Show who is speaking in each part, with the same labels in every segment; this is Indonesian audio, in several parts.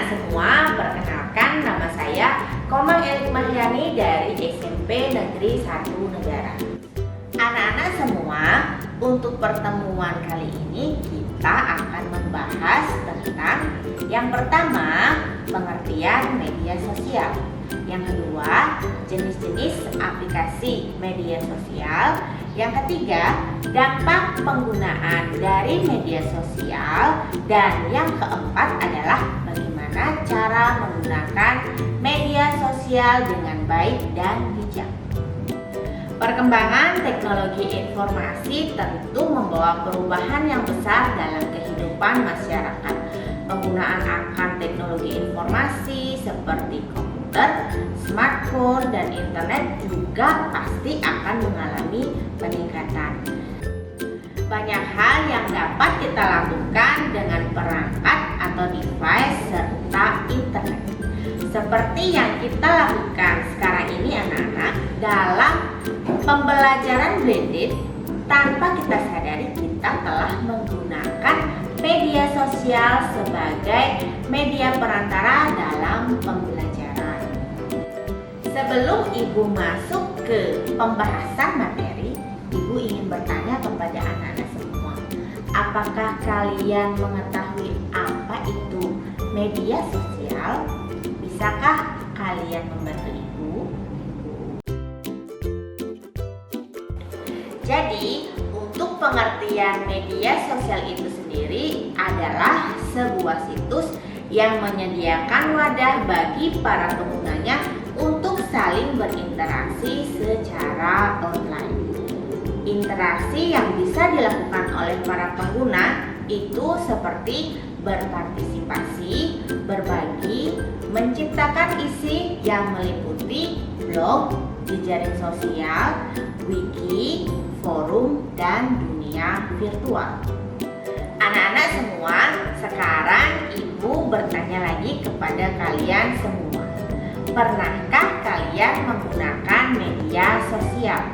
Speaker 1: semua, perkenalkan nama saya Komang Elik Mahyani dari SMP Negeri 1 Negara. Anak-anak semua, untuk pertemuan kali ini kita akan membahas tentang yang pertama, pengertian media sosial. Yang kedua, jenis-jenis aplikasi media sosial. Yang ketiga, dampak penggunaan dari media sosial. Dan yang keempat adalah bagaimana cara menggunakan media sosial dengan baik dan bijak. Perkembangan teknologi informasi tentu membawa perubahan yang besar dalam kehidupan masyarakat. Penggunaan akan teknologi informasi seperti komputer, smartphone, dan internet juga pasti akan mengalami peningkatan. Banyak hal yang dapat kita lakukan dengan perangkat atau device serta internet. Seperti yang kita lakukan sekarang ini anak-anak dalam pembelajaran blended, tanpa kita sadari kita telah menggunakan media sosial sebagai media perantara dalam pembelajaran. Sebelum Ibu masuk ke pembahasan materi, Ibu ingin bertanya kepada anak-anak semua, apakah kalian mengetahui apa itu media sosial? Bisakah kalian membantu Ibu? Jadi, untuk pengertian media sosial itu sendiri adalah sebuah situs yang menyediakan wadah bagi para penggunanya untuk saling berinteraksi secara online. Interaksi yang bisa dilakukan oleh para pengguna itu seperti berpartisipasi, berbagi, menciptakan isi yang meliputi blog, jejaring sosial, wiki, forum, dan dunia virtual. Anak-anak semua, sekarang Ibu bertanya lagi kepada kalian semua. Pernahkah kalian menggunakan media sosial?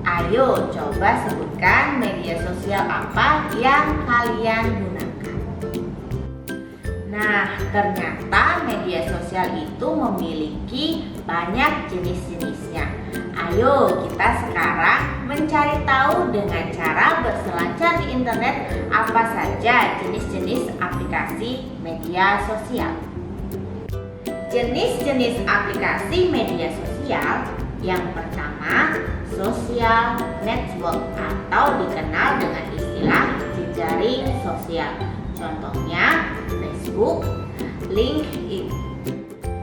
Speaker 1: Ayo coba sebutkan media sosial apa yang kalian gunakan. Nah, ternyata media sosial itu memiliki banyak jenis-jenisnya. Ayo kita sekarang mencari tahu dengan cara berselancar di internet apa saja jenis-jenis aplikasi media sosial. Jenis-jenis aplikasi media sosial yang pertama, social network atau dikenal dengan istilah jejaring sosial. Contohnya Facebook, LinkedIn.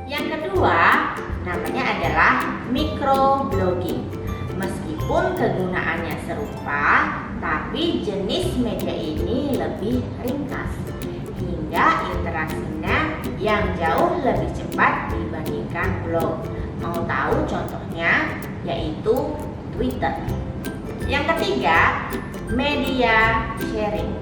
Speaker 1: Yang kedua, namanya adalah microblogging. Meskipun kegunaannya serupa, tapi jenis media ini lebih ringkas hingga interaksinya yang jauh lebih cepat dibandingkan blog. Mau tahu contohnya? Yaitu Twitter. Yang ketiga, media sharing.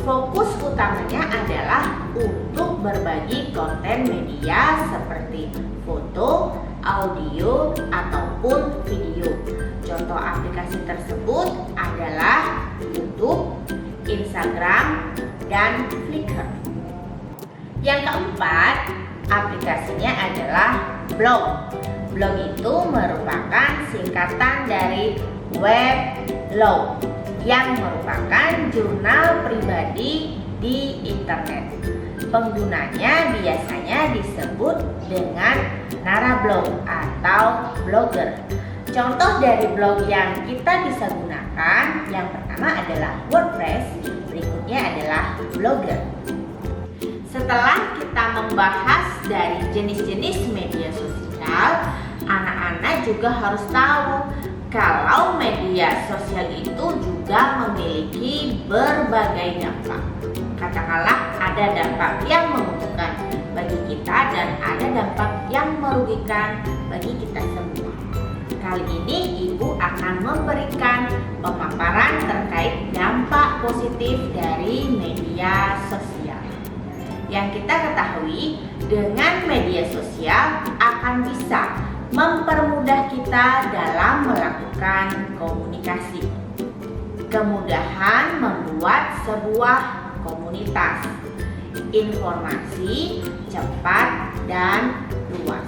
Speaker 1: Fokus utamanya adalah untuk berbagi konten media seperti foto, audio, ataupun video. Contoh aplikasi tersebut adalah YouTube, Instagram, dan Flickr. Yang keempat, aplikasinya adalah blog. Blog itu merupakan singkatan dari weblog yang merupakan jurnal pribadi di internet. Penggunanya biasanya disebut dengan narablog atau blogger. Contoh dari blog yang kita bisa gunakan, yang pertama adalah WordPress, berikutnya adalah Blogger. Setelah kita membahas dari jenis-jenis media sosial, anak-anak juga harus tahu kalau media sosial itu juga memiliki berbagai dampak. Katakanlah ada dampak yang menguntungkan bagi kita dan ada dampak yang merugikan bagi kita semua. Kali ini Ibu akan memberikan pemaparan terkait dampak positif dari media sosial. Yang kita ketahui, dengan media sosial akan bisa mempermudah kita dalam melakukan komunikasi. Kemudahan membuat sebuah komunitas. informasi cepat dan luas.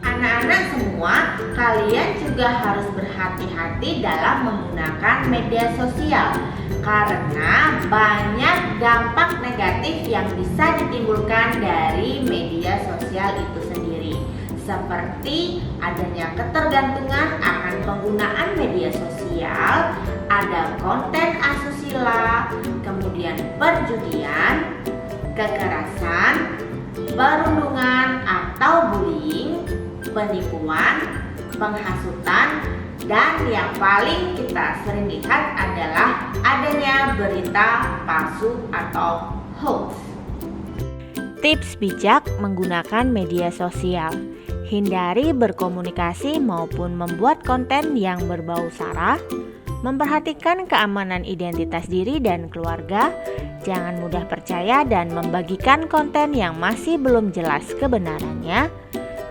Speaker 1: Anak-anak semua, kalian juga harus berhati-hati dalam menggunakan media sosial karena banyak dampak negatif yang bisa ditimbulkan dari media sosial itu sendiri, seperti adanya ketergantungan akan penggunaan media sosial, ada konten asusila, kemudian perjudian, kekerasan, perundungan atau bullying, penipuan, penghasutan, dan yang paling kita sering lihat adalah adanya berita palsu atau hoax.
Speaker 2: Tips bijak menggunakan media sosial. Hindari berkomunikasi maupun membuat konten yang berbau sara. Memperhatikan keamanan identitas diri dan keluarga. Jangan mudah percaya dan membagikan konten yang masih belum jelas kebenarannya.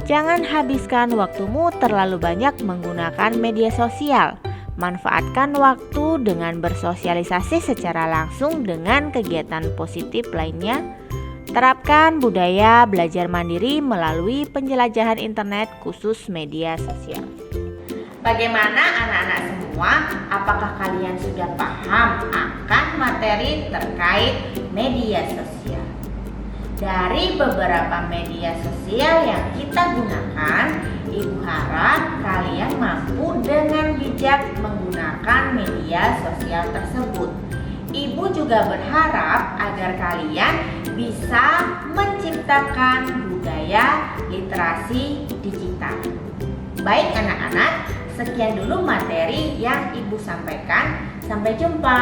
Speaker 2: Jangan habiskan waktumu terlalu banyak menggunakan media sosial. Manfaatkan waktu dengan bersosialisasi secara langsung dengan kegiatan positif lainnya. Terapkan budaya belajar mandiri melalui penjelajahan internet khusus media sosial.
Speaker 1: Bagaimana anak-anak semua? Apakah kalian sudah paham akan materi terkait media sosial? Dari beberapa media sosial yang kita gunakan, Ibu harap kalian mampu dengan bijak menggunakan media sosial tersebut. Ibu juga berharap agar kalian bisa menciptakan budaya literasi digital. Baik anak-anak, sekian dulu materi yang Ibu sampaikan. Sampai jumpa.